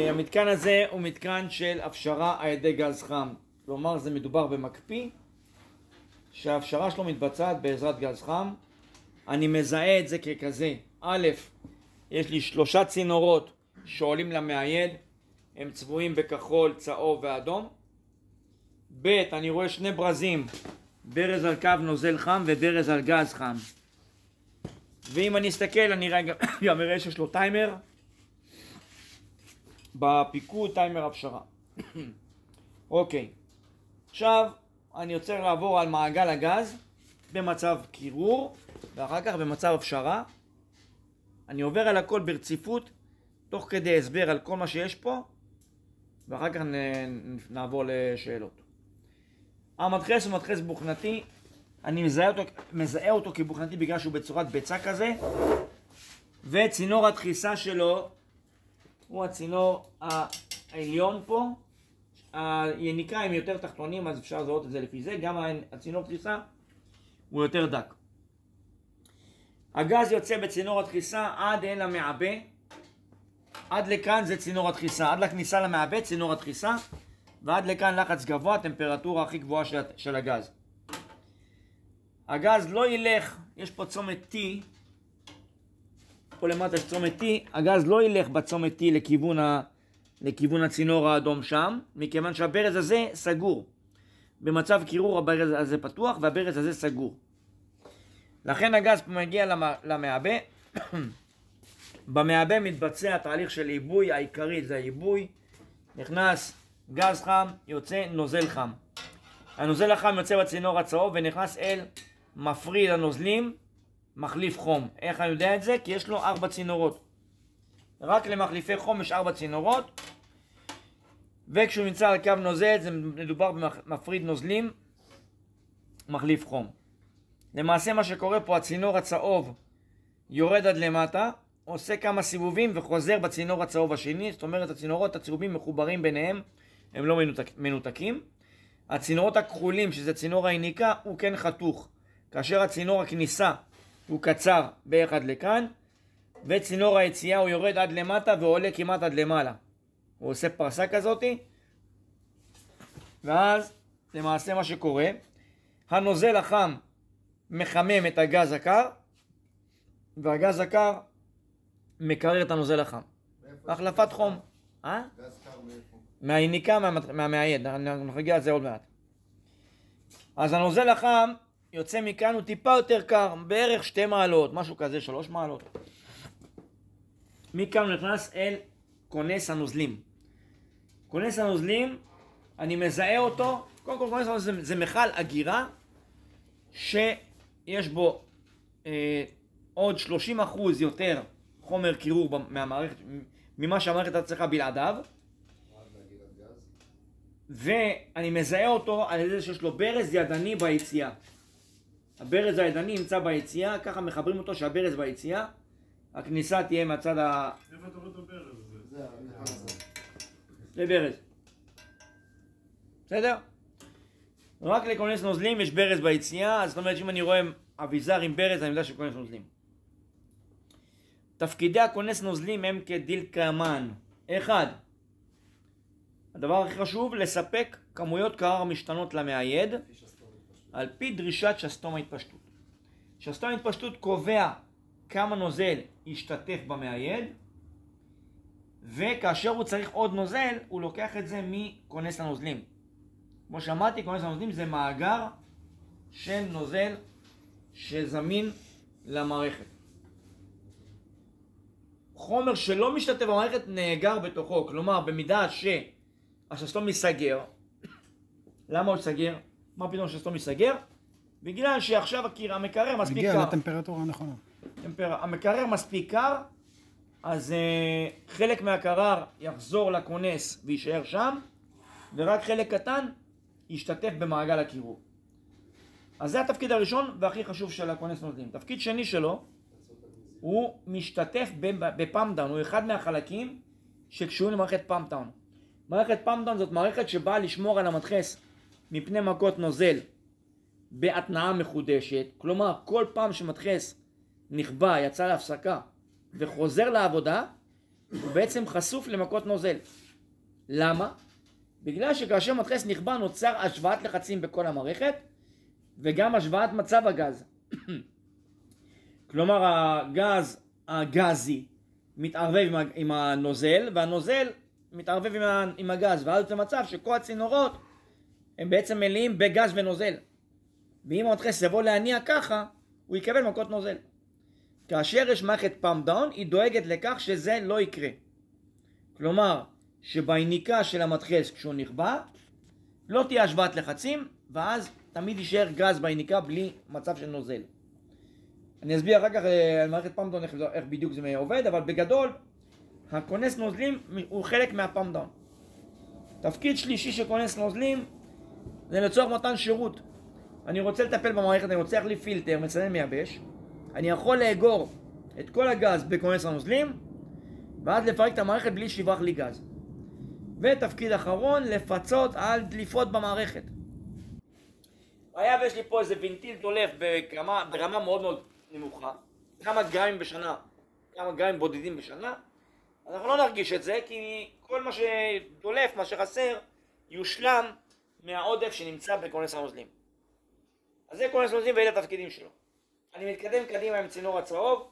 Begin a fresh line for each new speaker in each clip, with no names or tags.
המתקן הזה הוא מתקן של הפשרה על ידי גז חם. כלומר, זה מדובר במקפיא, שההפשרה שלו מתבצעת בעזרת גז חם. אני מזהה את זה ככזה. א', יש לי 3 צינורות שעולים למעייד, הם צבועים בכחול, צהוב ואדום. ב', אני רואה 2 ברזים, ברז על קו נוזל חם וברז על גז חם. ואם אני אסתכל, אני גם אראה שיש לו טיימר. בפיקוד טיימר הפשרה. אוקיי. עכשיו אני רוצה לעבור על מעגל הגז במצב קירור ואחר כך במצב הפשרה. אני עובר על הכל ברציפות תוך כדי הסבר על כל מה שיש פה ואחר כך נעבור לשאלות. המדחס הוא מדחס בוכנתי. אני מזהה אותו כבוכנתי בגלל שהוא בצורת ביצה כזה, וצינור הדחיסה שלו הוא הצינור העליון פה. היניקה הם יותר תחתונים, אז אפשר לזהות את זה לפי זה. גם הצינור דחיסה הוא יותר דק. הגז יוצא בצינור הדחיסה עד אל המעבה. עד לכאן זה צינור הדחיסה, עד לכניסה למעבה צינור הדחיסה, ועד לכאן לחץ גבוה, טמפרטורה הכי גבוהה של הגז. הגז לא ילך, יש פה צומת T, פה למטה יש צומת T, הגז לא ילך בצומת T לכיוון הצינור האדום שם, מכיוון שהברז הזה סגור. במצב קירור הברז הזה פתוח והברז הזה סגור. לכן הגז מגיע למעבה. במעבה מתבצע תהליך של עיבוי, העיקרי זה העיבוי. נכנס גז חם, יוצא נוזל חם. הנוזל החם יוצא בצינור הצהוב ונכנס אל מפריד הנוזלים, מחליף חום. איך אני יודע את זה? כי יש לו 4 צינורות. רק למחליפי חום יש 4 צינורות. וכשהוא נמצא על קו נוזל, זה מדובר במפריד נוזלים, מחליף חום. למעשה מה שקורה פה, הצינור הצהוב יורד עד למטה, עושה כמה סיבובים וחוזר בצינור הצהוב השני. זאת אומרת, הצינורות הצהובים מחוברים ביניהם, הם לא מנותקים. הצינורות הכחולים, שזה צינור היניקה, הוא כן חתוך. כאשר הצינור הכניסה הוא קצר בערך עד לכאן, וצינור היציאה הוא יורד עד למטה ועולה כמעט עד למעלה. הוא עושה פרסה כזאת, ואז למעשה מה שקורה, הנוזל החם מחמם את הגז הקר, והגז הקר מקרר את הנוזל החם. החלפת חום.
גז קר מאיפה?
מהיניקה, מהמעייד, אנחנו נגיע על זה עוד מעט. אז הנוזל החם יוצא מכאן, הוא טיפה יותר קר, בערך 2 מעלות, משהו כזה, 3 מעלות. מכאן הוא נכנס אל כונס הנוזלים. כונס הנוזלים, אני מזהה אותו, קודם כל כונס הנוזלים זה מכל אגירה, שיש בו עוד 30% יותר חומר קירור מהמערכת, ממה שהמערכת צריכה בלעדיו. ואני מזהה אותו על ידי שיש לו ברז ידני ביציאה. הברז הידני נמצא ביציאה, ככה מחברים אותו שהברז ביציאה. הכניסה תהיה מהצד
איפה אתה רואה את הברז הזה?
זה ברז. בסדר? רק לכונס נוזלים יש ברז ביציאה, אז זאת אומרת שאם אני רואה אביזר עם ברז, אני יודע שכונס נוזלים. תפקידי הכונס נוזלים הם כדלקמן. 1. הדבר הכי חשוב, לספק כמויות קרר משתנות למעייד על פי דרישת שסתום ההתפשטות. שסתום ההתפשטות קובע כמה נוזל ישתתף במעייד, וכאשר הוא צריך עוד נוזל, הוא לוקח את זה מכונס הנוזלים. כמו שאמרתי, כונס הנוזלים זה מאגר של נוזל שזמין למערכת. חומר שלא משתתף במערכת נאגר בתוכו, כלומר במידה שהשסתום ייסגר. למה הוא ייסגר? מה פתאום שהשסתום ייסגר? בגלל שעכשיו המקרר מספיק קר.
הגיע לטמפרטורה הנכונה.
המקרר מספיק קר, אז חלק מהקרר יחזור לכונס ויישאר שם, ורק חלק קטן ישתתף במעגל הקירור. אז זה התפקיד הראשון והכי חשוב של הכונס נוזלים. תפקיד שני שלו, הוא משתתף בפאמפ דאון, הוא אחד מהחלקים שקשורים למערכת פאמפ דאון. מערכת פאמפ דאון זאת מערכת שבאה לשמור על המדחס מפני מכות נוזל בהתנעה מחודשת. כלומר, כל פעם שמדחס נכבה, יצא להפסקה וחוזר לעבודה, הוא בעצם חשוף למכות נוזל. למה? בגלל שכאשר מתכס נכבה נוצר השוואת לחצים בכל המערכת, וגם השוואת מצב הגז. כלומר הגזי מתערבב עם הנוזל, והנוזל מתערבב עם הגז, ואז זה מצב שכל הצינורות הם בעצם מלאים בגז ונוזל. ואם המתכס יבוא להניע ככה, הוא יקבל מכות נוזל. כאשר יש מערכת פאמפ דאון, היא דואגת לכך שזה לא יקרה. כלומר, שביניקה של המתכס כשהוא נכבה, לא תהיה השוואת לחצים, ואז תמיד יישאר גז ביניקה בלי מצב של נוזל. אני אסביר אחר כך על מערכת פאמפ דאון איך בדיוק זה עובד, אבל בגדול, הכונס נוזלים הוא חלק מהפאמפ דאון. תפקיד שלישי של כונס נוזלים זה לצורך מתן שירות. אני רוצה לטפל במערכת, אני רוצה להחליף פילטר, מצנן מייבש. אני יכול לאגור את כל הגז בכונס הנוזלים, ואז לפרק את המערכת בלי שיברח לי גז. ותפקיד אחרון, לפצות על דליפות במערכת. היה ויש לי פה איזה וינטיל דולף ברמה מאוד מאוד נמוכה, כמה גרמים בשנה, כמה גרמים בודדים בשנה, אנחנו לא נרגיש את זה, כי כל מה שדולף, מה שחסר, יושלם מהעודף שנמצא בכונס הנוזלים. אז זה כונס נוזלים ואלה התפקידים שלו. אני מתקדם קדימה עם צינור הצהוב,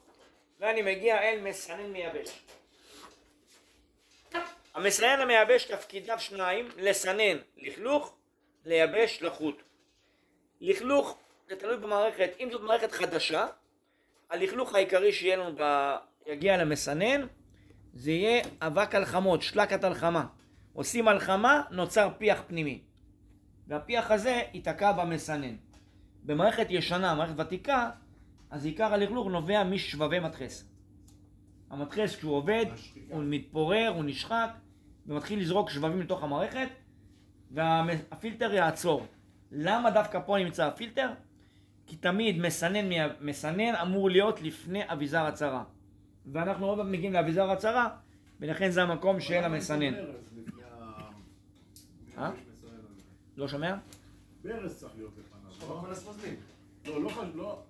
ואני מגיע אל מסנן מייבש. המסנן המייבש תפקידיו שניים, לסנן לכלוך, לייבש לחות. לכלוך זה תלוי במערכת, אם זאת מערכת חדשה, הלכלוך העיקרי שיהיה לנו יגיע למסנן, זה יהיה אבק הלחמות, שלקת הלחמה. עושים הלחמה, נוצר פיח פנימי. והפיח הזה ייתקע במסנן. במערכת ישנה, מערכת ותיקה, אז עיקר הלכלוך נובע משבבי מתכס. המתכס כשהוא עובד, הוא מתפורר, הוא נשחק, ומתחיל לזרוק שבבים לתוך המערכת, והפילטר יעצור. למה דווקא פה נמצא הפילטר? כי תמיד מסנן אמור להיות לפני אביזר הצרה. ואנחנו עוד מגיעים לאביזר הצרה, ולכן זה המקום של המסנן. לא שומע?
ברז צריך להיות לפניו.
כל הסמזלים.
לא.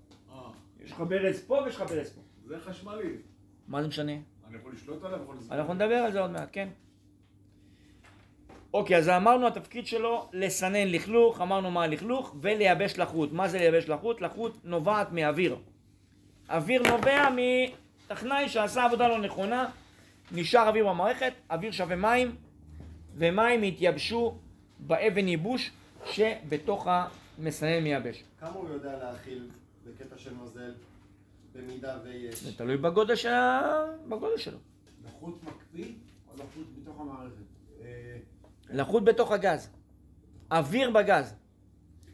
יש לך ברז פה ויש לך ברז פה.
זה חשמלי.
מה זה משנה?
אני יכול לשלוט עליו?
אנחנו נדבר על זה עוד מעט, כן. אוקיי, אז אמרנו התפקיד שלו לסנן לכלוך, אמרנו מה הלכלוך, ולייבש לחות. מה זה לייבש לחות? לחות נובעת מאוויר. אוויר נובע מטכנאי שעשה עבודה לא נכונה, נשאר אוויר במערכת, אוויר שווה מים, ומים התייבשו באבן ייבוש שבתוך המסנן מייבש.
כמה הוא יודע להכיל בקטע של נוזל, במידה ויש?
זה תלוי בגודל שלו.
לחות מקפיא או לחות בתוך המערכת?
לחות בתוך הגז. אוויר בגז.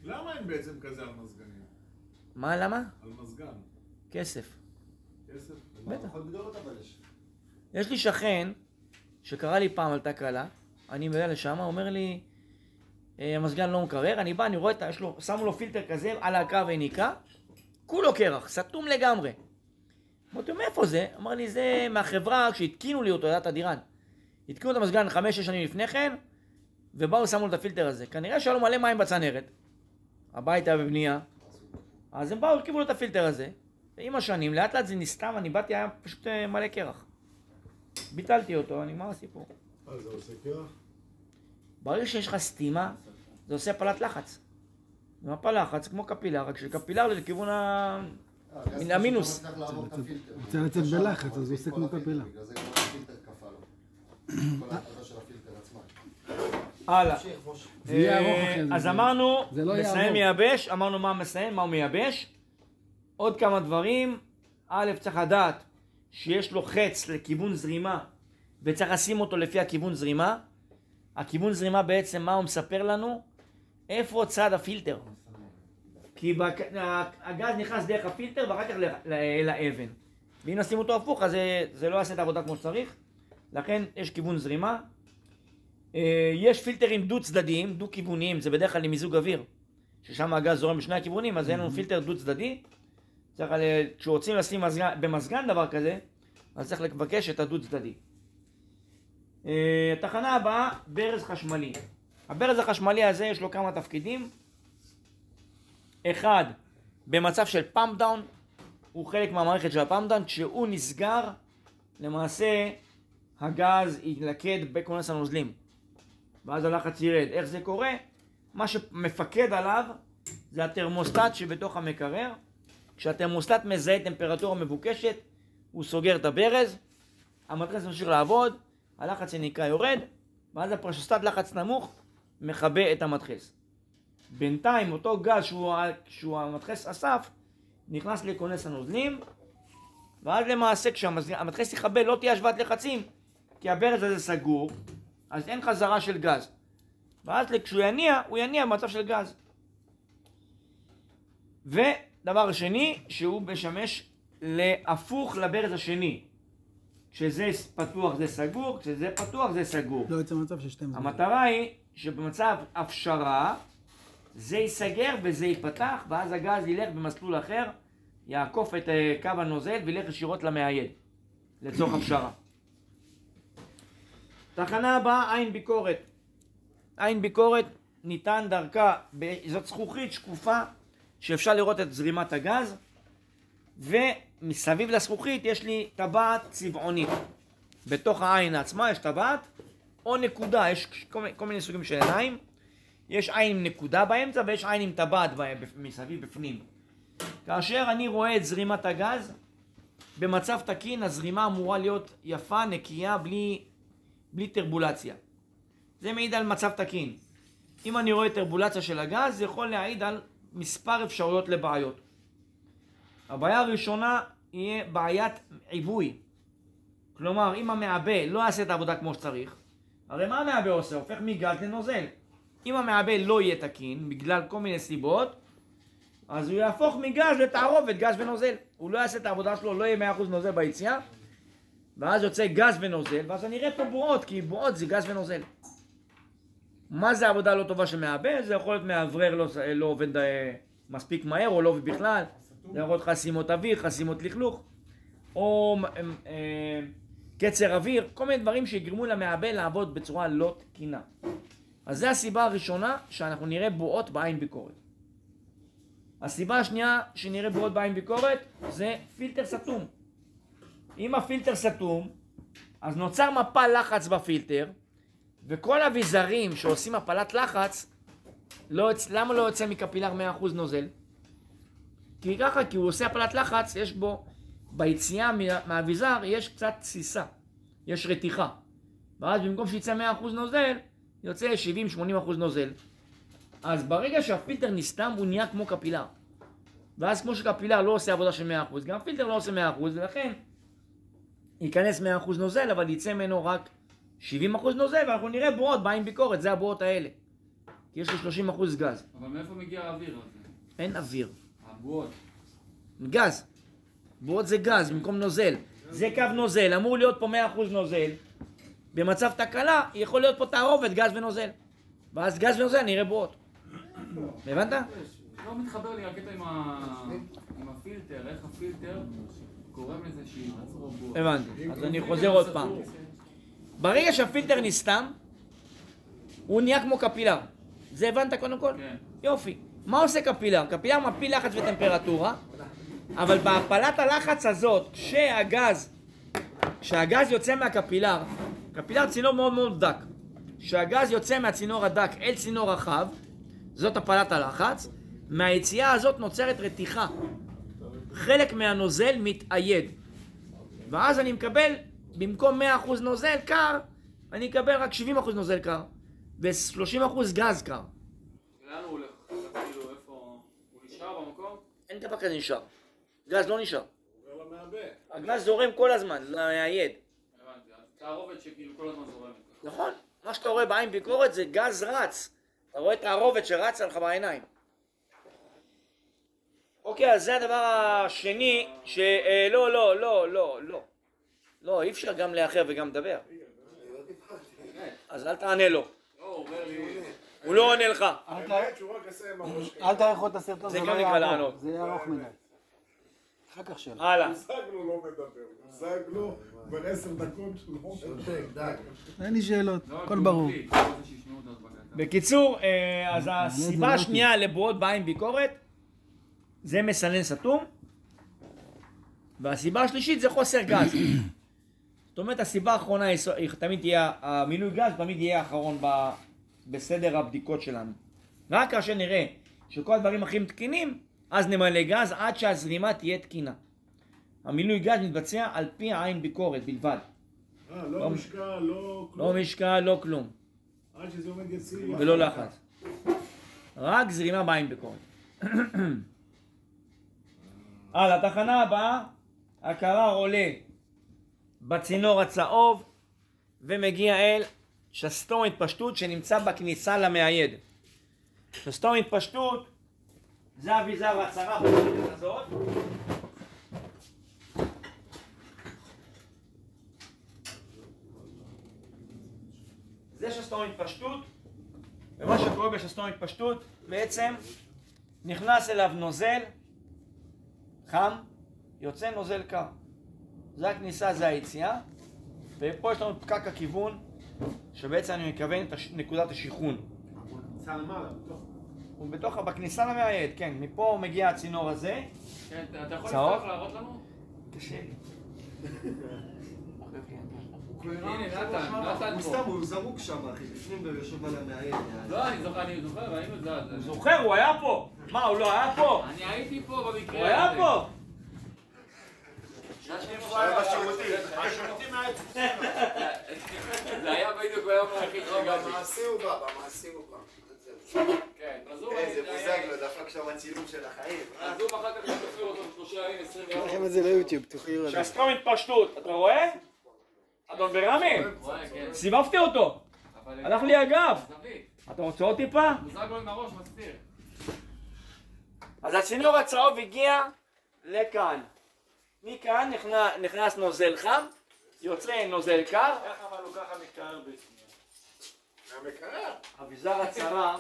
למה אין בעצם כזה על מזגנים?
מה, למה?
על מזגן.
כסף.
כסף?
בטח.
מערכות גדולות אבל יש.
יש לי שכן שקרא לי פעם על תקלה, אני מגיע לשם, הוא אומר לי, המזגן לא מקרר, אני בא, אני רואה, שמו לו פילטר כזה על הקו וניקה, כולו קרח, סתום לגמרי. אמרתי, מאיפה זה? אמר לי, זה מהחברה שהתקינו לי אותו, יודעת הדירן. התקינו את המזגן 5-6 שנים לפני כן, ובאו שמו לו את הפילטר הזה. כנראה שהיה לו מלא מים בצנרת, הבית היה בבנייה, אז הם באו, הרכיבו לו את הפילטר הזה, ועם השנים, לאט לאט זה נסתם, אני באתי, היה פשוט מלא קרח. ביטלתי אותו, נגמר הסיפור.
זה עושה קרח?
ברגע שיש לך סתימה, זה עושה הפלת לחץ. מפל לחץ, כמו קפילר, רק שקפילר זה לכיוון מן המינוס.
רוצה לצאת בלחץ, אז הוא עושה כמו קפילה.
בגלל זה כל הפילטר קפא לו. כל ההתחלה של הפילטר עצמה.
הלאה.
זה יהיה ארוך אחרי זה.
אז אמרנו,
זה לא יעבור.
מסיים מייבש, אמרנו מה מסיים, מה הוא מייבש. עוד כמה דברים. א', צריך לדעת שיש לו חץ לכיוון זרימה, וצריך לשים אותו לפי הכיוון זרימה. הכיוון זרימה בעצם מה הוא מספר לנו? איפה צד הפילטר? כי הגז נכנס דרך הפילטר ואחר כך לאבן. ואם נשים אותו הפוך, אז זה לא יעשה את העבודה כמו שצריך. לכן יש כיוון זרימה. יש פילטרים דו צדדיים, דו כיווניים, זה בדרך כלל למיזוג אוויר. ששם הגז זורם בשני הכיוונים, אז אין לנו פילטר דו צדדי. כשרוצים לשים במזגן דבר כזה, אז צריך לבקש את הדו צדדי. התחנה הבאה, ברז חשמלי. הברז החשמלי הזה יש לו כמה תפקידים. אחד, במצב של פאמפ דאון, הוא חלק מהמערכת של הפאמפ דאון, כשהוא נסגר, למעשה הגז ילכד בכונס הנוזלים. ואז הלחץ ירד. איך זה קורה? מה שמפקד עליו זה התרמוסטט שבתוך המקרר. כשהתרמוסטט מזהה טמפרטורה מבוקשת, הוא סוגר את הברז, המדחס ממשיך לעבוד, הלחץ שנקרא יורד, ואז הפרשסטט לחץ נמוך מכבה את המדחס. בינתיים אותו גז שהוא המדחס אסף, נכנס לכונס הנוזלים, ואז למעשה כשהמדחס יכבה לא תהיה השוואת לחצים, כי הברז הזה סגור, אז אין חזרה של גז. ואז כשהוא יניע, הוא יניע במצב של גז. ודבר שני, שהוא משמש להפוך לברז השני. כשזה פתוח זה סגור, כשזה פתוח זה סגור.
לא יוצא מצב ששתיים.
המטרה היא שבמצב הפשרה, זה ייסגר וזה ייפתח, ואז הגז ילך במסלול אחר, יעקוף את קו הנוזל וילך ישירות למעייד, לצורך הפשרה. תחנה הבאה, עין ביקורת. עין ביקורת ניתן דרכה, זאת זכוכית שקופה שאפשר לראות את זרימת הגז, ומסביב לזכוכית יש לי טבעת צבעונית. בתוך העין עצמה יש טבעת או נקודה, יש כל מיני סוגים של עיניים. יש עין עם נקודה באמצע ויש עין עם טבעת מסביב בפנים. כאשר אני רואה את זרימת הגז, במצב תקין הזרימה אמורה להיות יפה, נקייה, בלי טרבולציה. זה מעיד על מצב תקין. אם אני רואה טרבולציה של הגז, זה יכול להעיד על מספר אפשרויות לבעיות. הבעיה הראשונה יהיה בעיית עיבוי. כלומר, אם המעבה לא יעשה את העבודה כמו שצריך, הרי מה המעבה עושה? הופך מגז לנוזל. אם המעבה לא יהיה תקין, בגלל כל מיני סיבות, אז הוא יהפוך מגז לתערובת, גז ונוזל. הוא לא יעשה את העבודה שלו, לא יהיה 100% נוזל ביציאה, ואז יוצא גז ונוזל, ואז אני אראה פה בועות, כי בועות זה גז ונוזל. מה זה עבודה לא טובה של מעבה? זה יכול להיות מאוורר לא עובד מספיק מהר, או לא עובד בכלל. זה יכול להיות חסימות אוויר, חסימות לכלוך, או קצר אוויר, כל מיני דברים שיגרמו למעבה לעבוד בצורה לא תקינה. אז זו הסיבה הראשונה שאנחנו נראה בועות בעין ביקורת. הסיבה השנייה שנראה בועות בעין ביקורת זה פילטר סתום. אם הפילטר סתום, אז נוצר מפל לחץ בפילטר, וכל אביזרים שעושים הפלת לחץ, למה לא יוצא מקפילר 100% נוזל? כי ככה, כי הוא עושה הפלת לחץ, יש בו, ביציאה מהאביזר יש קצת תסיסה, יש רתיחה. ואז במקום שיצא 100% נוזל, יוצא 70-80% נוזל. אז ברגע שהפילטר נסתם, הוא נהיה כמו קפילר. ואז כמו שקפילר לא עושה עבודה של 100%, גם פילטר לא עושה 100%, ולכן ייכנס 100% נוזל, אבל יצא ממנו רק 70% נוזל, ואנחנו נראה בועות בעין ביקורת, זה הבועות האלה. כי יש לו 30% גז.
אבל מאיפה מגיע האוויר הזה?
אין אוויר.
הבועות.
גז. בועות זה גז במקום נוזל. זה קו נוזל, אמור להיות פה 100% נוזל. במצב תקלה יכול להיות פה תערובת גז ונוזל. ואז גז ונוזל נראה בועות. הבנת?
לא מתחבר לי הקטע עם הפילטר, איך הפילטר גורם לזה שיעצרו בועות.
הבנתי, אז אני חוזר עוד פעם. ברגע שהפילטר נסתם, הוא נהיה כמו קפילר. זה הבנת קודם כל?
כן.
יופי. מה עושה קפילר? קפילר מפיל לחץ וטמפרטורה, אבל בהפלת הלחץ הזאת, כשהגז יוצא מהקפילר, קפילר צינור מאוד מאוד דק. כשהגז יוצא מהצינור הדק אל צינור רחב, זאת הפלת הלחץ, מהיציאה הזאת נוצרת רתיחה. חלק מהנוזל מתאייד. ואז אני מקבל, במקום 100% נוזל קר, אני אקבל רק 70% נוזל קר, ו-30% גז קר.
לאן הוא הולך? כאילו איפה... הוא נשאר במקום?
אין דבר כזה נשאר. גז לא נשאר.
הוא עובר למעבה.
הגז זורם כל הזמן, להייד.
הבנתי, אז תערובת שכאילו כל הזמן זורמת.
נכון? מה שאתה רואה בעין ביקורת זה גז רץ. אתה רואה את הערובת שרצה לך בעיניים. אוקיי, אז זה הדבר השני לא, אי אפשר גם לאחר וגם לדבר. אז אל תענה לו.
לא, הוא אומר לי...
הוא לא עונה לך.
האמת שהוא רק עשה עם הראש.
אל תערכו את הסרטון,
זה
זה
גם
לא
נקרא
יעבור.
לענות.
זה יהיה ארוך מדי. אחר כך שאלה.
הלאה.
זגלו לא מדבר. זגלו כבר 10 דקות שהוא לא מדבר.
אין לי שאלות,
לא,
הכל
הוא
ברור.
מקליט, הוא רוצה שישמעו אותו בקטע.
בקיצור, אז הסיבה השנייה לבועות בעין ביקורת זה מסנן סתום, והסיבה השלישית זה חוסר גז. זאת אומרת, הסיבה האחרונה היא תמיד תהיה, המילוי גז תמיד יהיה האחרון בסדר הבדיקות שלנו. רק כאשר נראה שכל הדברים הכי תקינים, אז נמלא גז עד שהזרימה תהיה תקינה. המילוי גז מתבצע על פי העין ביקורת בלבד.
לא משקל, לא כלום.
לא משקל, לא כלום.
עד שזה עומד יציב.
ולא לחץ. רק זרימה בעין ביקורת. התחנה הבאה, הקרר עולה בצינור הצהוב ומגיע אל שסתום התפשטות שנמצא בכניסה למעייד. שסתום התפשטות זה אביזר הצרה בתוכנית הזאת. זה שסתום התפשטות, ומה שקורה בשסתום התפשטות בעצם נכנס אליו נוזל חם, יוצא נוזל קר. זה הכניסה, זה היציאה, ופה יש לנו פקק הכיוון שבעצם אני מכוון את נקודת השיכון.
הוא נמצא למעלה, בתוך.
הוא בתוך, בכניסה למעייד, כן, מפה מגיע הצינור הזה.
כן, אתה יכול
צהוב.
לפתוח להראות לנו?
קשה לי.
הנה, נתן
הוא
פה.
סתם, הוא זרוק שם, אחי, בפנים ויושב על המעיין.
לא, אני זוכר, ראינו את זה.
הוא זוכר, הוא היה פה. מה, הוא לא היה פה?
אני הייתי פה במקרה.
הוא היה פה.
היה בשירותים. השירותים היה...
זה היה בדיוק ביום היחיד שהגעתי.
במעשי הוא בא, במעשי הוא בא.
כן, אז הוא
איזה בוזגלו, דפק שם הצילום של החיים.
אז הוא אחר כך תופיר אותו 3 ימים, 20 יום.
לכם את זה ליוטיוב, תוכלו לראות.
שסתום התפשטות, אתה רואה? אדון ברמי,
רואה, כן.
סיבבתי אותו. הלך לי הגב.
זווית.
אתה רוצה עוד טיפה?
מוזג לו עם הראש, מסתיר.
אז הצינור הצהוב הגיע לכאן. מכאן נכנס נוזל חם, יוצא נוזל קר.
איך אבל הוא ככה מתקרר בשנייה? מהמקרר?
אביזר הצרה,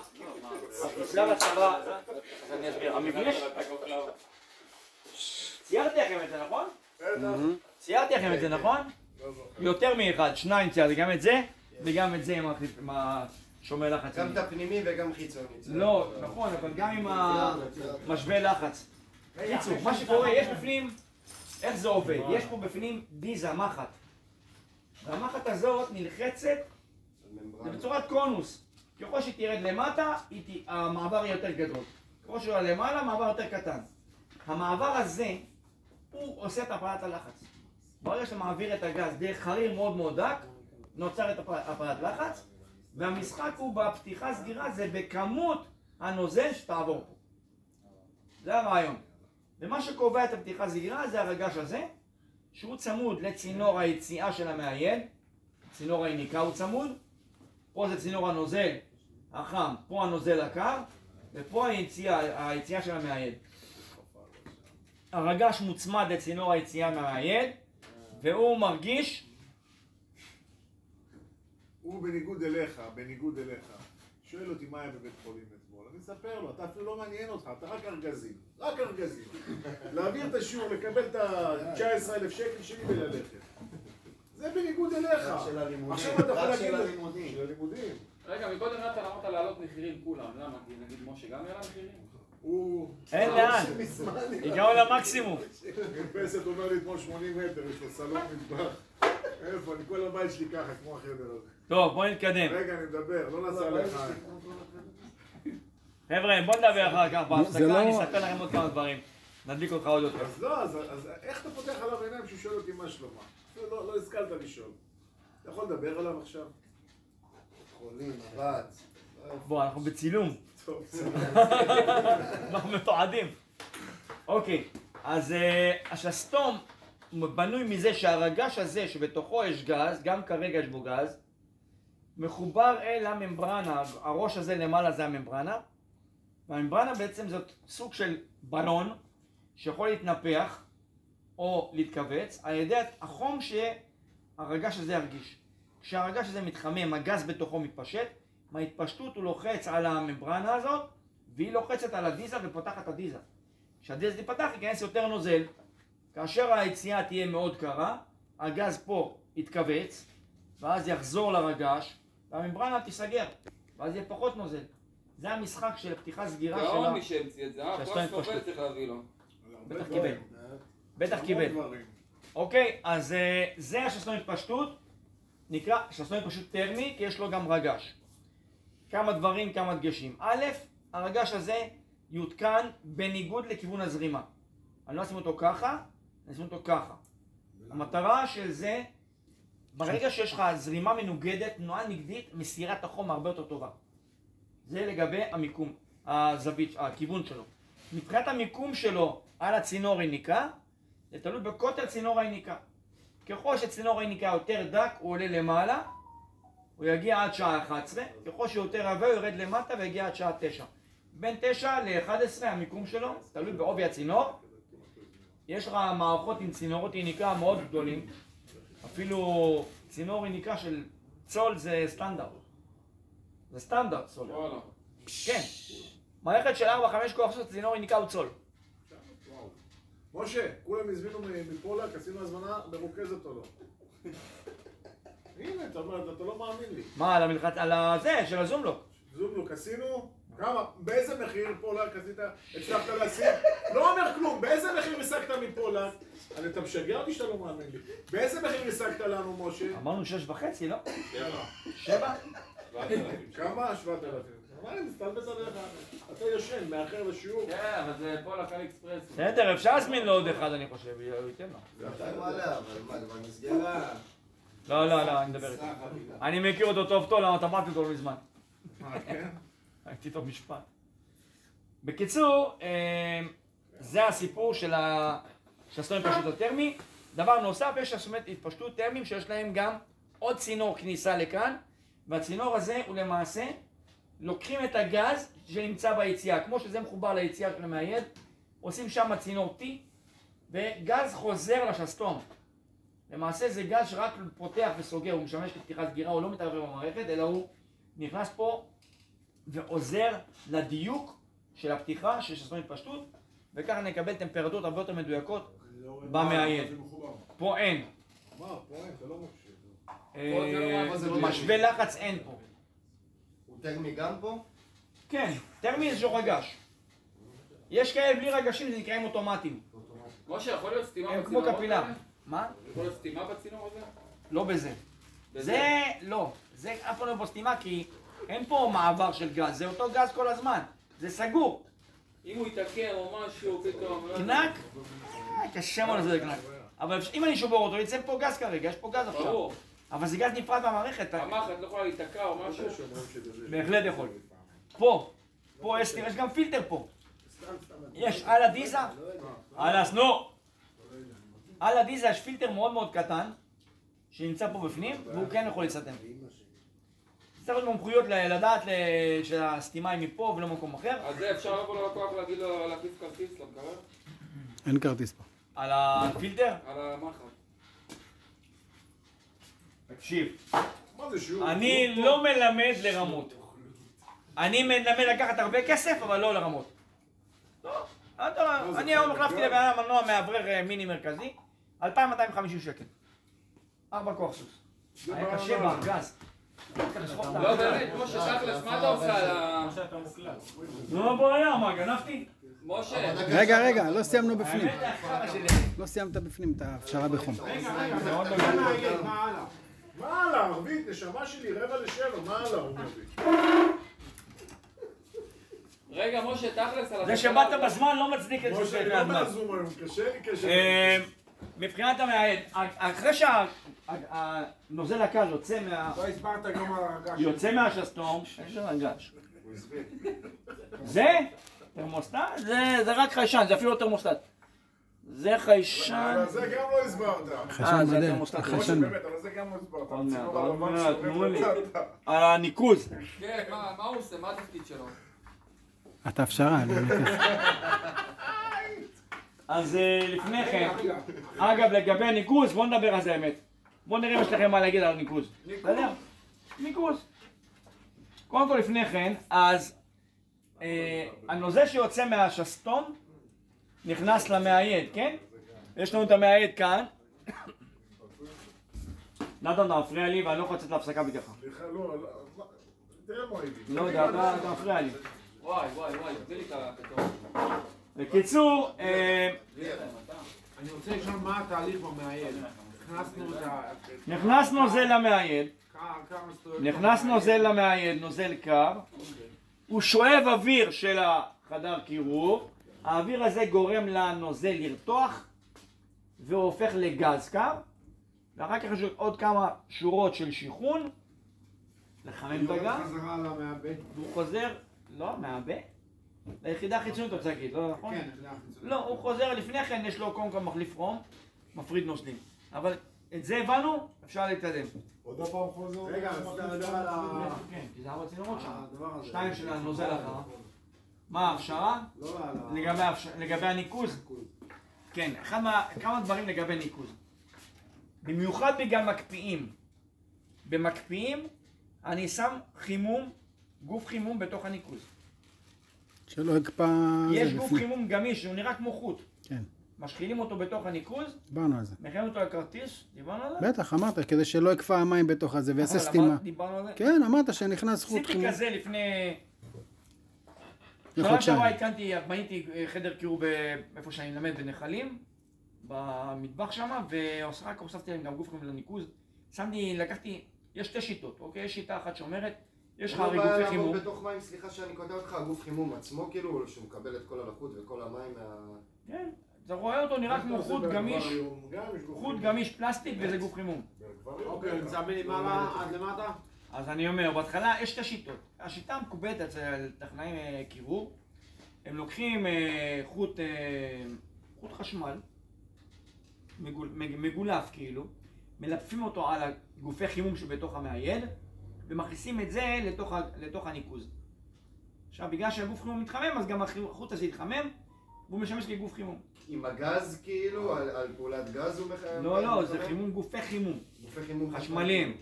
אז אני אסביר, המבנה, ציירתי לכם את זה, נכון? ציירתי לכם את זה, נכון? יותר מאחד, 2 ציירתי, גם את זה וגם את זה עם השומר לחץ.
גם את הפנימי וגם חיצוני.
לא, נכון, אבל גם עם המשווה לחץ. קיצור, מה שקורה, יש בפנים, איך זה עובד? יש פה בפנים דיזה, מחט. והמחט הזאת נלחצת זה בצורת קונוס. ככל שהיא תרד למטה, המעבר יהיה יותר גדול. ככל שהוא למעלה, המעבר יותר קטן. המעבר הזה, הוא עושה את הפעלת הלחץ. ברגע שאתה מעביר את הגז דרך חריר מאוד מאוד דק, נוצר את הפעלת לחץ, והמשחק הוא בפתיחה סגירה, זה בכמות הנוזל שתעבור פה. זה הרעיון. ומה שקובע את הפתיחה סגירה זה הרגש הזה, שהוא צמוד לצינור היציאה של המעיין, צינור היניקה הוא צמוד, פה זה צינור הנוזל החם, פה הנוזל הקר, ופה היציאה של המעיין. הרגש מוצמד לצינור היציאה מהמעיין, והוא מרגיש...
הוא בניגוד אליך, שואל אותי מה היה בבית חולים אתמול, אני אספר לו, אתה אפילו לא מעניין אותך, אתה רק ארגזים, להעביר את השיעור, לקבל את ה-19,000 שקל שלי וללכת. זה בניגוד אליך. עכשיו אתה יכול להגיד... של הלימודים.
רגע, מקודם נתן אמרת להעלות מחירים כולם, למה? כי נגיד משה גם יעלה מחירים?
אין לאן, הגענו למקסימום.
מרפסת אומר לי אתמול 80 מטר, יש לו סלון מטבח. איפה, אני כל הבית שלי ככה, כמו החדר הזה.
טוב, בוא נתקדם.
רגע, אני מדבר, לא נסע לך.
חבר'ה, בוא נדבר אחר כך בהפסקה, אני אספר לכם עוד כמה דברים. נדליק אותך עוד יותר.
אז לא, אז איך אתה פותח עליו עיניים שהוא שואל אותי מה שלומה? לא השכלת לשאול. אתה יכול לדבר עליו עכשיו?
חולים, עבץ.
בוא, אנחנו בצילום.
טוב,
אנחנו מתועדים. אוקיי, אז השסתום בנוי מזה שהרגש הזה שבתוכו יש גז, גם כרגע יש בו גז, מחובר אל הממברנה, הראש הזה למעלה זה הממברנה, והממברנה בעצם זאת סוג של בלון שיכול להתנפח או להתכווץ על ידי החום שהרגש הזה ירגיש. כשהרגש הזה מתחמם, הגז בתוכו מתפשט, מההתפשטות הוא לוחץ על הממברנה הזאת, והיא לוחצת על הדיזה ופותחת את הדיזה. כשהדיזה תיפתח ייכנס יותר נוזל. כאשר היציאה תהיה מאוד קרה, הגז פה יתכווץ, ואז יחזור לרגש, והממברנה תיסגר, ואז יהיה פחות נוזל. זה המשחק של פתיחה סגירה שלה.
גאון מי שהמציא את זה, פרס נובל צריך להביא לו.
בטח קיבל. בטח קיבל. אוקיי, אז זה השסתום התפשטות, נקרא שסתום התפשטות טרמי, כי יש לו גם רגש. כמה דברים, כמה דגשים. א', הרגש הזה יותקן בניגוד לכיוון הזרימה. אני לא אשים אותו ככה, אני אשים אותו ככה. המטרה של זה, ברגע שיש לך זרימה מנוגדת, תנועה נגדית, מסירת החום הרבה יותר טובה. זה לגבי המיקום, הזווית, הכיוון שלו. מבחינת המיקום שלו על הצינור היניקה, זה תלוי בקוטר צינור היניקה. ככל שצינור היניקה יותר דק, הוא עולה למעלה, הוא יגיע עד שעה 11, ככל שהוא יותר עבה, הוא יורד למטה ויגיע עד שעה 9. בין 9 ל-11 המיקום שלו, תלוי בעובי הצינור. יש לך מערכות עם צינורות יניקה מאוד גדולים, אפילו צינור יניקה של צול זה סטנדרט. זה סטנדרט צול. כן. מערכת של 4-5 כוח סוס, צינור יניקה הוא צול.
משה, כולם הזמינו מפולק, עשינו הזמנה מרוכזת או לא? הנה, אתה לא מאמין לי.
מה, על זה, של הזומלוק?
זומלוק, עשינו? כמה? באיזה מחיר פולק עשית? הצלחת להשיג? לא אומר כלום, באיזה מחיר השגת מפולק? אתה משגע אותי שאתה לא מאמין לי. באיזה מחיר השגת לנו, משה?
אמרנו 6.5, לא?
7. 7? כמה? 7,000. אמר לי, מסתלבט עליך. אתה יושן, מאחר לשיעור.
כן, אבל זה פולק על אקספרס.
בסדר, אפשר להזמין לו עוד אחד, אני חושב, הוא ייתן לו.
אתה מעלה, אבל מה, זה במסגרה?
לא, אני מדבר איתו. אני מכיר אותו טוב, למה טבעתי אותו לא מזמן.
כן?
הייתי איתו משפט. בקיצור, זה הסיפור של השסתום התפשטות הטרמי. דבר נוסף, יש שסתום התפשטות טרמיים שיש להם גם עוד צינור כניסה לכאן, והצינור הזה הוא למעשה, לוקחים את הגז שנמצא ביציאה, כמו שזה מחובר ליציאה של המעייד, עושים שם צינור T, וגז חוזר לשסתום. למעשה זה גז שרק פותח וסוגר, הוא משמש כפתיחה סגירה, הוא לא מתערב במערכת, אלא הוא נכנס פה ועוזר לדיוק של הפתיחה של שסתום התפשטות, וככה נקבל טמפרטורות הרבה יותר מדויקות במעייד. פה אין.
מה, פה אין, זה לא מקשיב.
משווה לחץ אין פה.
הוא טרמי גם פה?
כן, טרמי זה רגש. יש כאלה בלי רגשים, זה נקראים אוטומטיים.
משה, יכול להיות סתימה
הם
בצינור
כמו
הזה?
קפילה. מה?
יכול להיות סתימה בצינור הזה?
לא בזה. זה לא. זה אף פעם לא פה סתימה כי אין פה מעבר של גז, זה אותו גז כל הזמן. זה סגור.
אם הוא יתעקר או משהו פתאום...
קנק? קשה מאוד לזה קנק. אבל אם אני שובר אותו, יצא פה גז כרגע, יש פה גז עכשיו.
ברור.
אבל זה גז נפרד מהמערכת.
המחט לא יכולה להיתקע או משהו?
בהחלט יכול. פה יש גם פילטר פה. יש על הדיזה, על הסנור. על הדיזה יש פילטר מאוד מאוד קטן, שנמצא פה בפנים, והוא כן יכול להצטם. צריך להיות מומחיות לדעת שהסתימה היא מפה ולא במקום אחר.
אז זה אפשר לבוא ללקוח ולהגיד לו להכניס כרטיס למקרר?
אין כרטיס פה.
על הפילטר?
על המחט.
תקשיב,
מה זה שיעור?
אני לא מלמד לרמות. אני מלמד לקחת הרבה כסף, אבל לא לרמות. אני היום החלפתי לבן אדם מנוע מאוורר מיני מרכזי, 2,250 שקל. 4 כוח סוס. היה קשה בארגז.
לא באמת, משה, תכלס, מה אתה עושה על ה...
לא בעיה, מה, גנבתי?
משה,
רגע, לא סיימנו בפנים.
האמת ההפשרה שלי.
לא סיימת בפנים את ההפשרה בחום.
זה עוד לא גנבתי.
מה הלאה, ערבית, נשמה שלי, 6:45, מה הלאה, הוא אומר לי.
רגע, משה, תכלס על...
זה שבאת בזמן לא מצדיק את
משה,
זה
אני לא
מהזמן.
מהזום היום, קשה לי.
מבחינת המעייד, אחרי שהנוזל הקל יוצא
לא הסברת גם על הרגש.
יוצא מהשסתום, יש לו רגש. זה תרמוסטט? זה רק חיישן, זה אפילו לא תרמוסטט. זה חיישן.
אבל זה גם לא הסברת.
חיישן
זה
בודד,
התרמוסטט.
משה,
חיישן.
באמת, אבל זה גם לא הסברת.
עוד מעט,
הצינור
עוד
הלבן
מעט,
שהולך
תנו לי.
לצד.
הניקוז.
כן, מה הוא עושה? מה התפקיד שלו?
אתה הפשרה, אני מבקש.
אז לפני כן, אגב לגבי הניקוז, בואו נדבר על זה האמת. בואו נראה אם יש לכם מה להגיד על הניקוז. בסדר? ניקוז. קודם כל לפני כן, אז הנוזל שיוצא מהשסתום נכנס למעייד, כן? יש לנו את המעייד כאן. נתן, אתה מפריע לי ואני לא יכול לצאת להפסקה בגללך.
סליחה, לא, תראה מה הייתי.
לא יודע, אתה מפריע לי.
וואי, תביא לי את הכתוב.
בקיצור,
אני רוצה לשאול מה התהליך במעיין. הכנסנו את ה...
נכנס נוזל למעיין,
כמה מסתובב...
נכנס נוזל למעיין, נוזל קר, הוא שואב אוויר של החדר קירור, האוויר הזה גורם לנוזל לרתוח, והוא הופך לגז קר, ואחר כך יש עוד כמה שורות של שיכון, לחמם את הגז,
חזרה למעבה.
והוא חוזר, לא, מעבה, ליחידה החיצונית רוצה להגיד, לא נכון?
כן, זה החיצוני.
לא, הוא חוזר לפני כן, יש לו קודם כל מחליף רום, מפריד נוזלים. אבל את זה הבנו, אפשר להתקדם.
עוד פעם חוזר?
רגע, רצית לדבר על ה...
כן, כי זה 4 צינורות שם.
הדבר הזה.
2 של הנוזל אחר. מה ההפשרה?
לא על ה...
לגבי הניקוז? כן, כמה דברים לגבי ניקוז. במיוחד בגלל מקפיאים. במקפיאים אני שם חימום, גוף חימום בתוך הניקוז.
שלא יקפא...
יש גוף חימום גמיש, שהוא נראה כמו חוט.
כן,
משחילים אותו בתוך הניקוז,
דיברנו על זה.
מכינים אותו לכרטיס, דיברנו על זה?
בטח, אמרת, כדי שלא יקפא המים בתוך הזה ויעשה
אבל
סתימה.
דיברנו על זה?
כן, אמרת שנכנס חוט
עשיתי
חימום.
כזה לפני... שנה
לחודשיים.
שעברה בניתי חדר קירור איפה שאני מלמד בנחלים, במטבח שם, ורק הוספתי להם גם גוף חימום לניקוז. לקחתי, יש 2 שיטות, אוקיי? יש שיטה אחת שאומרת, יש לך הרי גופי חימום.
בתוך מים, סליחה שאני קוטע אותך, הגוף חימום עצמו כאילו, שהוא מקבל את כל הלחות וכל המים מה...
כן, אתה רואה אותו נראה כמו חוט גמיש, חוט גמיש פלסטיק וזה גוף חימום.
אוקיי, נמצא מלמעלה עד למטה?
אז אני אומר, בהתחלה יש 2 שיטות. השיטה המקובלת אצל טכנאים קירור, הם לוקחים חוט חשמל, מגולף כאילו, מלפפים אותו על הגופי חימום שבתוך המעיין, ומכניסים את זה לתוך הניקוז. עכשיו, בגלל שהגוף חימום מתחמם, אז גם החוט הזה יתחמם, והוא משמש כגוף חימום.
עם הגז כאילו, על פעולת גז הוא מחמם?
לא, זה חימום, גופי חימום.
גופי חימום
חשמליים.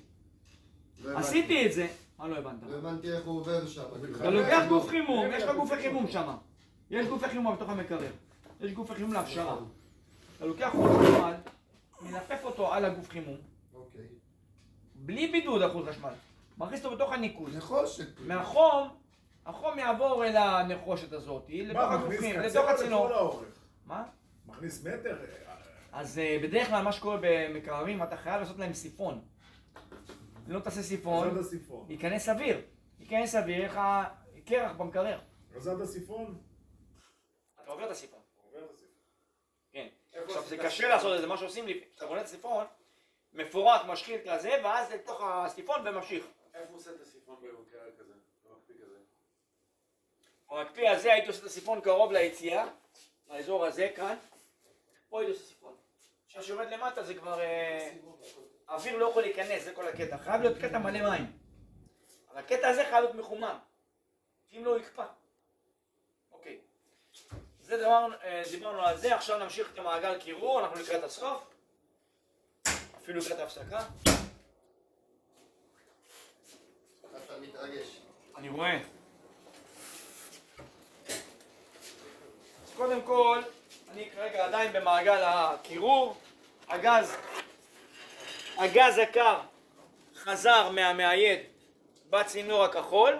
עשיתי את זה. מה לא הבנת?
לא הבנתי איך הוא עובר שם.
אתה לוקח גוף חימום, יש לך גופי חימום שם. יש גופי חימום בתוך המקרר. יש גופי חימום להפשרה. אתה לוקח חוט חשמל, מלפף אותו על הגוף חימום,
אוקיי.
בלי בידוד החוט חשמל. מכניס אותו בתוך הניקוז.
נחושת.
מהחום, החום יעבור אל הנחושת הזאת, לתוך הגופים, לתוך הצינור. מה?
מכניס מטר?
אז בדרך כלל מה שקורה במקררים, אתה חייב לעשות להם סיפון. אם לא תעשה סיפון,
עד הסיפון.
ייכנס אוויר. ייכנס אוויר, יהיה לך קרח במקרר.
אז עד הסיפון?
אתה עובר את הסיפון.
עובר את הסיפון.
כן. עכשיו זה קשה לעשות את זה, מה שעושים לי, אתה בונה את הסיפון, מפורק, משחיל כזה, ואז לתוך הסיפון וממשיך.
איפה הוא עושה את הסיפון במקרה כזה? במקפיא כזה?
במקפיא הזה הייתי עושה את הסיפון קרוב ליציאה, לאזור הזה כאן. פה הייתי עושה סיפון. עכשיו שיורד למטה זה כבר... האוויר לא יכול להיכנס, זה כל הקטע. חייב להיות קטע מלא מים. אבל הקטע הזה חייב להיות מחומם. אם לא, הוא יקפא. אוקיי. זה דיברנו על זה, עכשיו נמשיך את המעגל קירור, אנחנו לקראת הסוף. אפילו לקראת ההפסקה.
אתה מתרגש.
אני רואה. אז קודם כל, אני כרגע עדיין במעגל הקירור. הגז הקר חזר מהמעייד בצינור הכחול.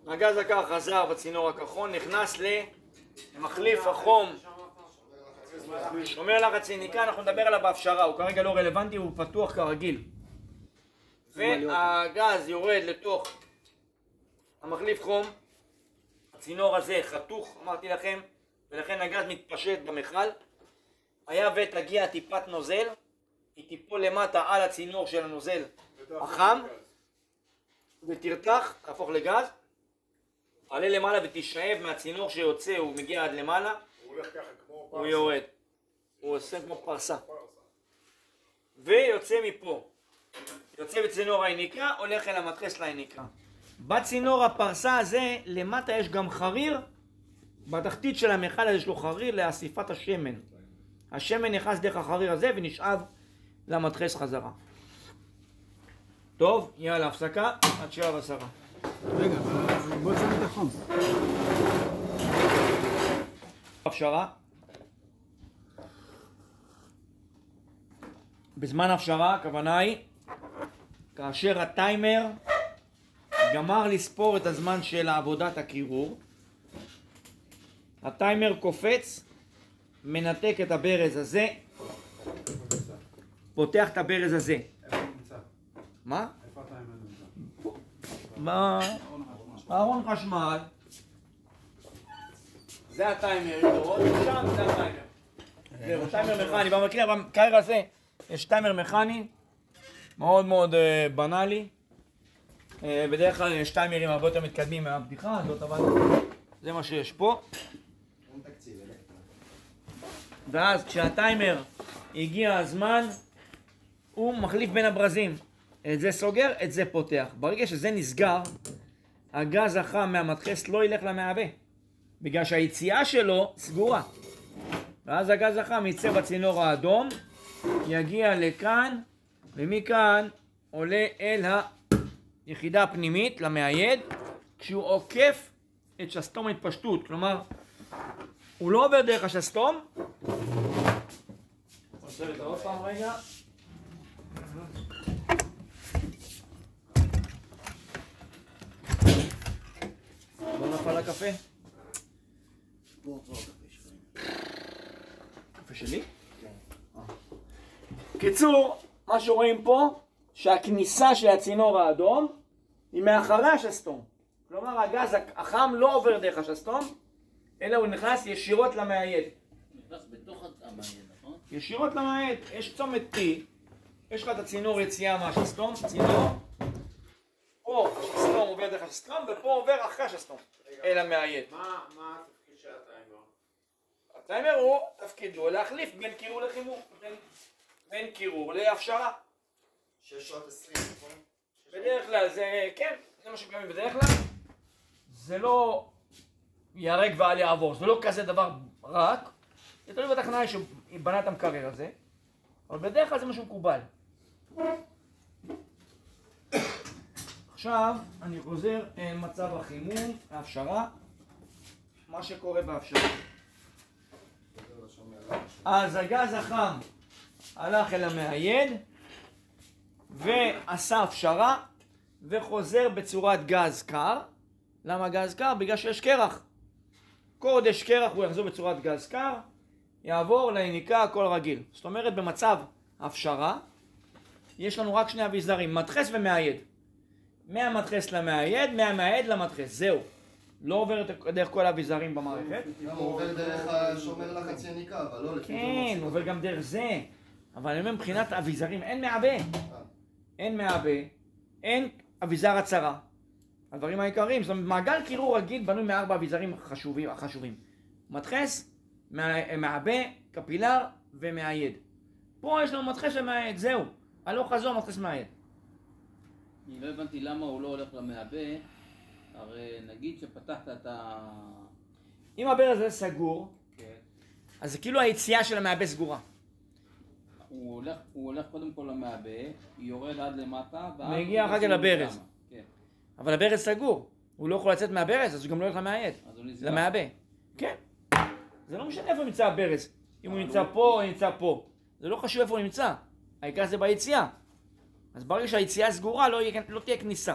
הגז הקר חזר בצינור הכחול, נכנס למחליף החום. שומר לחץ יניקה, אנחנו נדבר עליו בהפשרה, הוא כרגע לא רלוונטי, הוא פתוח כרגיל. והגז יורד לתוך המחליף חום. הצינור הזה חתוך, אמרתי לכם, ולכן הגז מתפשט במכל. היה ותגיע טיפת נוזל, היא תיפול למטה על הצינור של הנוזל החם, ותרתח, תהפוך לגז, עלה למעלה ותשאב מהצינור שיוצא, הוא מגיע עד למעלה,
הוא הולך ככה כמו פרסה.
הוא יורד, הוא עושה כמו פרסה, ויוצא מפה, יוצא בצינור היניקה, הולך אל המדחס להיניקה. בצינור הפרסה הזה, למטה יש גם חריר, בתחתית של המכל יש לו חריר לאסיפת השמן. השמן נכנס דרך החריר הזה ונשאב למדחס חזרה. טוב, יאללה, הפסקה, עד 7:10.
רגע, בוא תשמי את החום.
הפשרה. בזמן הפשרה, הכוונה היא, כאשר הטיימר גמר לספור את הזמן של עבודת הקירור, הטיימר קופץ, מנתק את הברז הזה, פותח את הברז הזה.
איפה הוא נמצא?
מה?
איפה הטיימר נמצא?
בארון חשמל. זה הטיימר, שם זה הטיימר. זהו, טיימר מכני, במקרר הזה יש טיימר מכני, מאוד מאוד בנאלי. בדרך כלל יש טיימרים הרבה יותר מתקדמים מהבדיחה הזאת, אבל זה מה שיש פה.
אין תקציב, אלקטרה.
ואז כשהטיימר הגיע הזמן, הוא מחליף בין הברזים. את זה סוגר, את זה פותח. ברגע שזה נסגר, הגז החם מהמדחס לא ילך למעבה, בגלל שהיציאה שלו סגורה. ואז הגז החם יצא בצינור האדום, יגיע לכאן, ומכאן עולה אל היחידה הפנימית, למעייד, כשהוא עוקף את שסתום ההתפשטות. כלומר, הוא לא עובר דרך השסתום. עושה את עוד פעם רגע. לא נפל הקפה? קפה שלי? כן. קיצור, מה שרואים פה, שהכניסה של הצינור האדום היא מאחורי השסתום. כלומר, הגז החם לא עובר דרך השסתום, אלא הוא נכנס ישירות למעייד.
נכנס בתוך המעייד, נכון?
ישירות למעייד. יש צומת T, יש לך את הצינור יציאה מהשסתום, צינור, פה השסתום עובר דרך השסתום, ופה עובר אחרי השסתום, אל המעייד.
מה התפקיד של הטיימר?
הטיימר הוא, תפקידו להחליף בין קירור לחימום, בין קירור להפשרה.
6 שעות 20, נכון?
בדרך כלל זה, כן, זה מה שקיימים בדרך כלל. זה לא ירק ואל יעבור, זה לא כזה דבר רק. זה תלוי בטכנאי שבנה את המקרר הזה, אבל בדרך כלל זה משהו מקובל. עכשיו אני חוזר מצב החימום, ההפשרה, מה שקורה בהפשרה. אז הגז החם הלך אל המעייד ועשה הפשרה וחוזר בצורת גז קר. למה גז קר? בגלל שיש קרח. כל עוד יש קרח הוא יחזור בצורת גז קר, יעבור ליניקה הכל רגיל. זאת אומרת במצב הפשרה יש לנו רק שני אביזרים, מדחס ומעייד. מהמדחס למעייד, מהמעייד למדחס, זהו. לא עובר דרך כל האביזרים במערכת.
גם הוא עובר דרך השומר לחץ יניקה, אבל לא לפי...
כן, הוא עובר גם דרך זה. אבל אני אומר מבחינת האביזרים, אין מעבה. אין מעבה, אין אביזר הצרה. הדברים העיקריים, זאת אומרת, מעגל קירור רגיל בנוי מארבע אביזרים החשובים. מדחס, מעבה, קפילר ומעייד. פה יש לנו מדחס ומעייד, זהו. הלוך חזור מדחס מעייד.
אני לא הבנתי למה הוא לא הולך למעבה, הרי נגיד שפתחת את ה...
אם הברז הזה סגור,
כן.
אז זה כאילו היציאה של המעבה סגורה.
הוא הולך קודם כל למעבה, יורד עד למטה,
מגיע אחר כך לברז.
כן.
אבל הברז סגור, הוא לא יכול לצאת מהברז, אז הוא גם לא הולך למעייד.
אז הוא נסגר.
למעבה. כן. זה לא משנה איפה נמצא הברז. אם הוא נמצא פה או נמצא פה. זה לא חשוב איפה הוא נמצא. העיקר זה ביציאה. אז ברגע שהיציאה סגורה לא תהיה כניסה.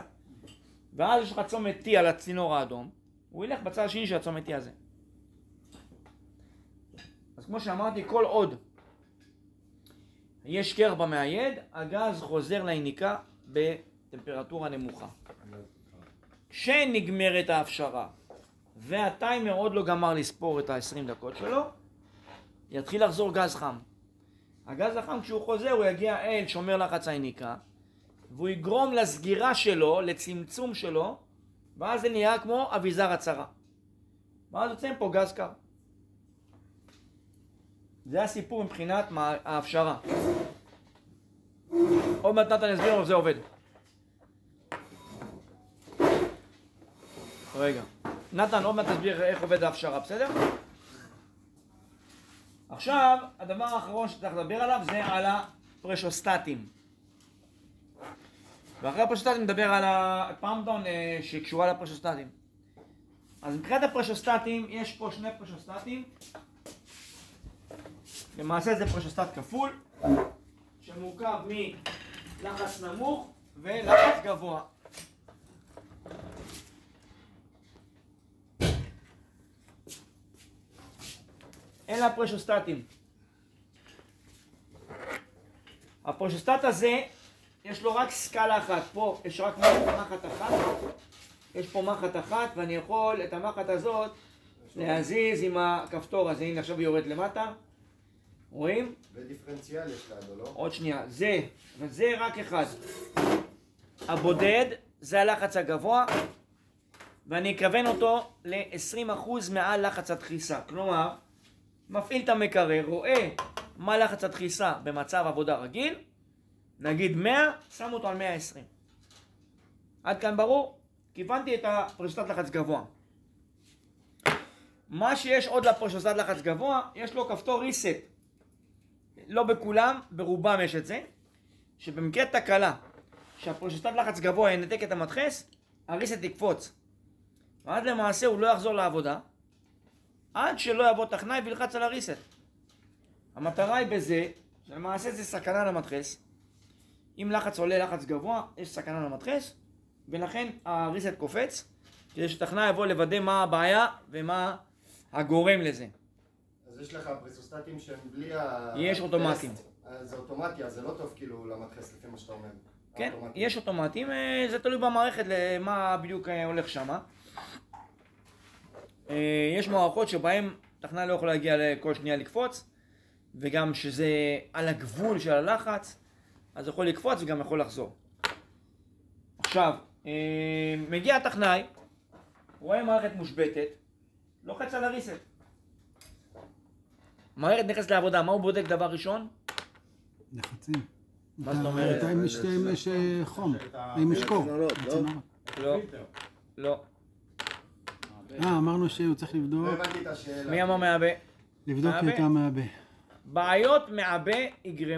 ואז יש לך צומת T על הצינור האדום, הוא ילך בצד השני של הצומת T הזה. אז כמו שאמרתי, כל עוד יש קרח במעייד, הגז חוזר ליניקה בטמפרטורה נמוכה. כשנגמרת ההפשרה והטיימר עוד לא גמר לספור את ה-20 דקות שלו, יתחיל לחזור גז חם. הגז החם כשהוא חוזר הוא יגיע אל שומר לחץ היניקה, והוא יגרום לסגירה שלו, לצמצום שלו, ואז זה נהיה כמו אביזר הצרה. ואז יוצאים פה גז קר. זה הסיפור מבחינת ההפשרה. עוד מעט נתן יסביר לנו איך זה עובד. רגע. נתן, עוד מעט תסביר איך עובד ההפשרה, בסדר? עכשיו, הדבר האחרון שצריך לדבר עליו זה על הפרשוסטטים. ואחרי הפרשוסטטים נדבר על הפרמדון שקשורה לפרשוסטטים. אז מבחינת הפרשוסטטים, יש פה שני פרשוסטטים. למעשה זה פרשוסטט כפול, שמורכב מלחץ נמוך ולחץ גבוה. אין לה פרשוסטטים. הפרשוסטט הזה, יש לו רק סקאלה אחת. פה יש רק מחט אחת. יש פה מחט אחת, ואני יכול את המחט הזאת להזיז עם הכפתור הזה. הנה, עכשיו היא יורד למטה. רואים?
ודיפרנציאל יש לידו, לא?
עוד שנייה. זה רק אחד. הבודד, זה הלחץ הגבוה, ואני אכוון אותו ל-20% מעל לחץ הדחיסה. כלומר, מפעיל את המקרר, רואה מה לחץ הדחיסה במצב עבודה רגיל, נגיד 100, שם אותו על 120. עד כאן ברור? כיוונתי את הפרשוסטט לחץ גבוה. מה שיש עוד לפרשוסטט לחץ גבוה, יש לו כפתור reset. לא בכולם, ברובם יש את זה, שבמקרה תקלה, שהפרשוסטט לחץ גבוה ינתק את המדחס, הריסט יקפוץ. ואז למעשה הוא לא יחזור לעבודה, עד שלא יבוא טכנאי וילחץ על הריסט. המטרה היא בזה, שלמעשה זה סכנה למדחס. אם לחץ עולה לחץ גבוה, יש סכנה למדחס, ולכן הריסט קופץ, כדי שטכנאי יבוא לוודא מה הבעיה ומה הגורם לזה.
אז יש לך פרסוסטטים שהם בלי ה...
יש אוטומטים.
זה אוטומטי, אז זה לא טוב כאילו למדחס לפי מה שאתה אומר.
כן,
האוטומטי.
יש אוטומטים, זה תלוי במערכת למה בדיוק הולך שמה. יש מערכות שבהן טכנאי לא יכול להגיע לכל שנייה לקפוץ, וגם שזה על הגבול של הלחץ, אז יכול לקפוץ וגם יכול לחזור. עכשיו, מגיע הטכנאי, רואה מערכת מושבתת, לוחץ על הריסט. מערכת נכנסת לעבודה, מה הוא בודק דבר ראשון?
לחצים.
מה זאת אומרת?
אם יש חום, אם יש קור.
לא.
אמרנו שהוא צריך לבדוק.
לא הבנתי את השאלה.
מי אמר מעבה?
לבדוק את המעבה.
בעיות מעבה יגרמו